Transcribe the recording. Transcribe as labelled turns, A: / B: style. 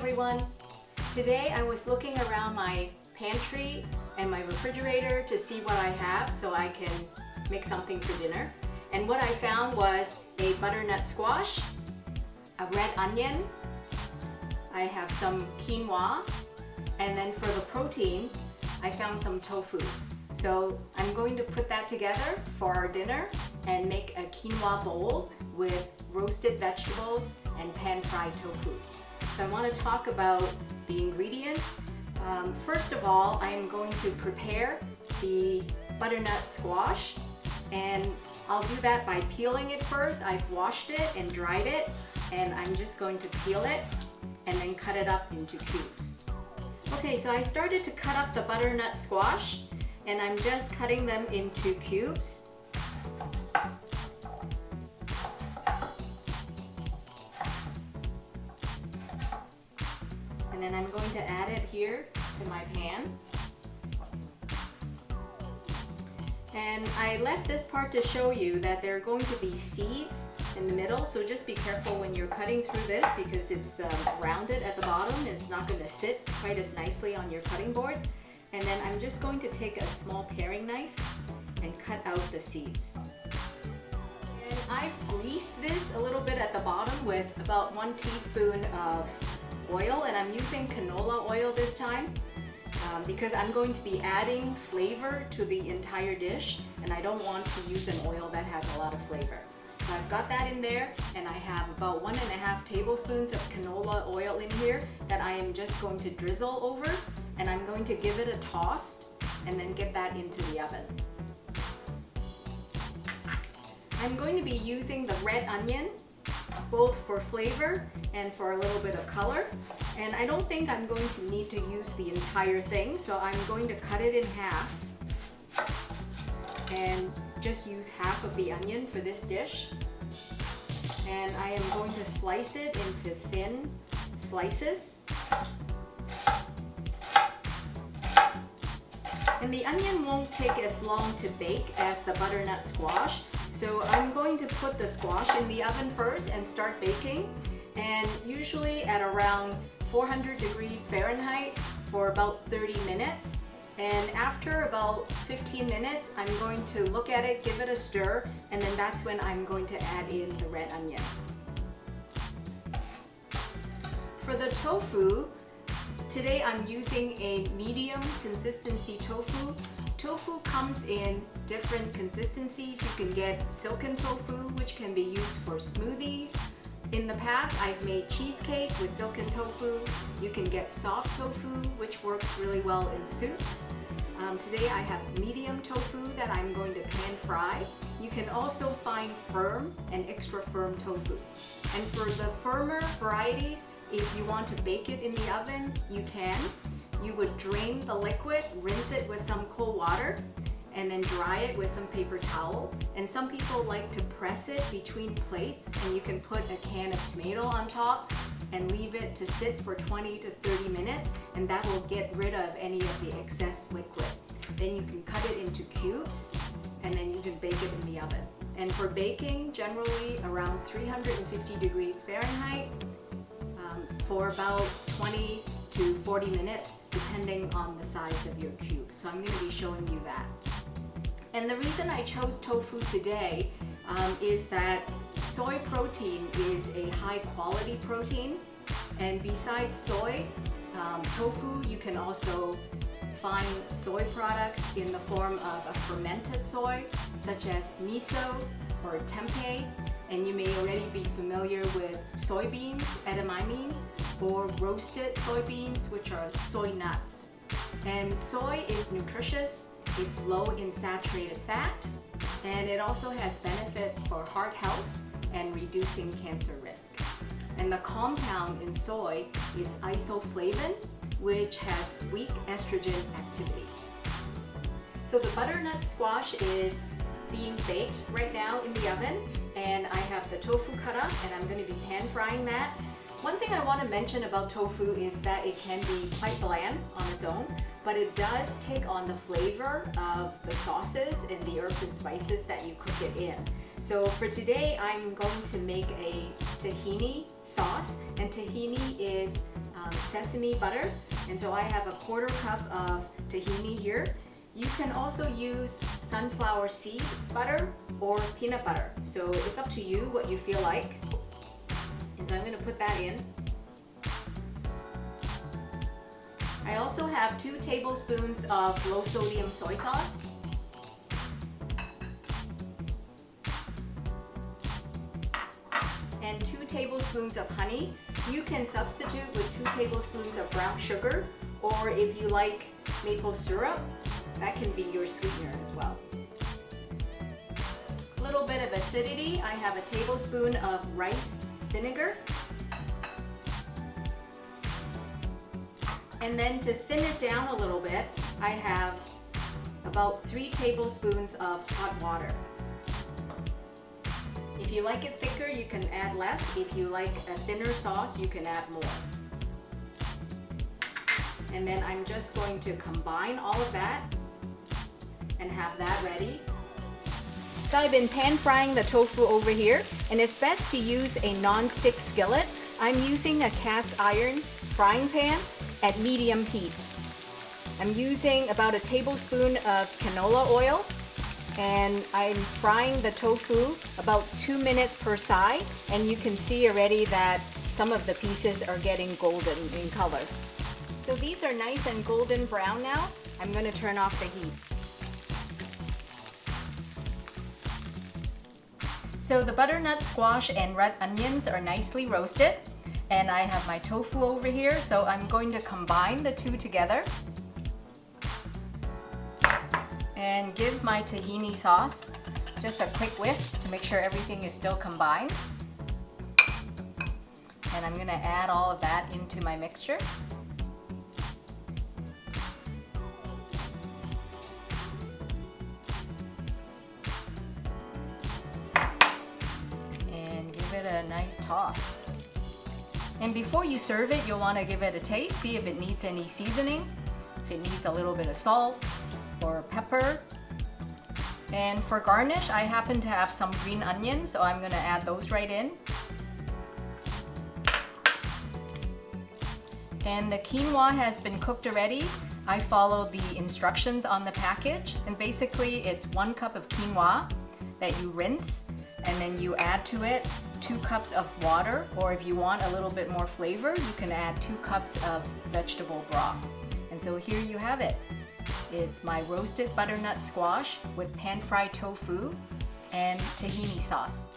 A: everyone. Today I was looking around my pantry and my refrigerator to see what I have so I can make something for dinner. And what I found was a butternut squash, a red onion, I have some quinoa, and then for the protein, I found some tofu. So I'm going to put that together for our dinner and make a quinoa bowl with roasted vegetables and pan-fried tofu. So I want to talk about the ingredients. First of all, I am going to prepare the butternut squash, and I'll do that by peeling it first. I've washed it and dried it, and I'm just going to peel it and then cut it up into cubes. Okay, so I started to cut up the butternut squash, and I'm just cutting them into cubes. And then I'm going to add it here to my pan. And I left this part to show you that there are going to be seeds in the middle, so just be careful when you're cutting through this because it's rounded at the bottom. It's not going to sit quite as nicely on your cutting board. And then I'm just going to take a small paring knife and cut out the seeds. And I've greased this a little bit at the bottom with about 1 teaspoon of oil, and I'm using canola oil this time because I'm going to be adding flavor to the entire dish, and I don't want to use an oil that has a lot of flavor. So I've got that in there, and I have about 1.5 tablespoons of canola oil in here that I am just going to drizzle over, and I'm going to give it a toss and then get that into the oven. I'm going to be using the red onion both for flavor and for a little bit of color, and I don't think I'm going to need to use the entire thing, so I'm going to cut it in half and just use half of the onion for this dish. And I am going to slice it into thin slices. And the onion won't take as long to bake as the butternut squash, so I'm going to put the squash in the oven first and start baking, and usually at around 400 degrees Fahrenheit for about 30 minutes. And after about 15 minutes, I'm going to look at it, give it a stir, and then that's when I'm going to add in the red onion. For the tofu, today I'm using a medium consistency tofu. Tofu comes in different consistencies. You can get silken tofu, which can be used for smoothies. In the past, I've made cheesecake with silken tofu. You can get soft tofu, which works really well in soups. Today I have medium tofu that I'm going to pan fry. You can also find firm and extra firm tofu. And for the firmer varieties, if you want to bake it in the oven, you can. You would drain the liquid, rinse it with some cold water, and then dry it with some paper towel. And some people like to press it between plates, and you can put a can of tomato on top and leave it to sit for 20 to 30 minutes, and that will get rid of any of the excess liquid. Then you can cut it into cubes, and then you can bake it in the oven. And for baking, generally around 350 degrees Fahrenheit for about 20 to 40 minutes, depending on the size of your cube. So I'm going to be showing you that. And the reason I chose tofu today is that soy protein is a high quality protein, and besides soy, tofu, you can also find soy products in the form of a fermented soy, such as miso or tempeh, and you may already be familiar with soybeans, edamame, or roasted soybeans, which are soy nuts. And soy is nutritious, it's low in saturated fat, and it also has benefits for heart health and reducing cancer risk. And the compound in soy is isoflavin, which has weak estrogen activity. So the butternut squash is being baked right now in the oven, and I have the tofu cut up, and I'm going to be pan frying that. One thing I want to mention about tofu is that it can be quite bland on its own, but it does take on the flavor of the sauces and the herbs and spices that you cook it in. So for today, I'm going to make a tahini sauce, and tahini is sesame butter, and so I have a 1/4 cup of tahini here. You can also use sunflower seed butter or peanut butter, so it's up to you what you feel like. And so I'm going to put that in. I also have 2 tablespoons of low sodium soy sauce. And 2 tablespoons of honey. You can substitute with 2 tablespoons of brown sugar, or if you like maple syrup, that can be your sweetener as well. A little bit of acidity. I have a tablespoon of rice vinegar. And then to thin it down a little bit, I have about 3 tablespoons of hot water. If you like it thicker, you can add less. If you like a thinner sauce, you can add more. And then I'm just going to combine all of that and have that ready. So I've been pan frying the tofu over here, and it's best to use a non-stick skillet. I'm using a cast iron frying pan at medium heat. I'm using about a tablespoon of canola oil, and I'm frying the tofu about 2 minutes per side, and you can see already that some of the pieces are getting golden in color. So these are nice and golden brown now. I'm going to turn off the heat. So the butternut squash and red onions are nicely roasted, and I have my tofu over here, so I'm going to combine the two together and give my tahini sauce just a quick whisk to make sure everything is still combined. And I'm going to add all of that into my mixture. And give it a nice toss. And before you serve it, you'll want to give it a taste, see if it needs any seasoning, if it needs a little bit of salt or pepper. And for garnish, I happen to have some green onions, so I'm going to add those right in. And the quinoa has been cooked already. I followed the instructions on the package, and basically it's 1 cup of quinoa that you rinse, and then you add to it 2 cups of water, or if you want a little bit more flavor, you can add 2 cups of vegetable broth. And so here you have it. It's my roasted butternut squash with pan-fried tofu and tahini sauce.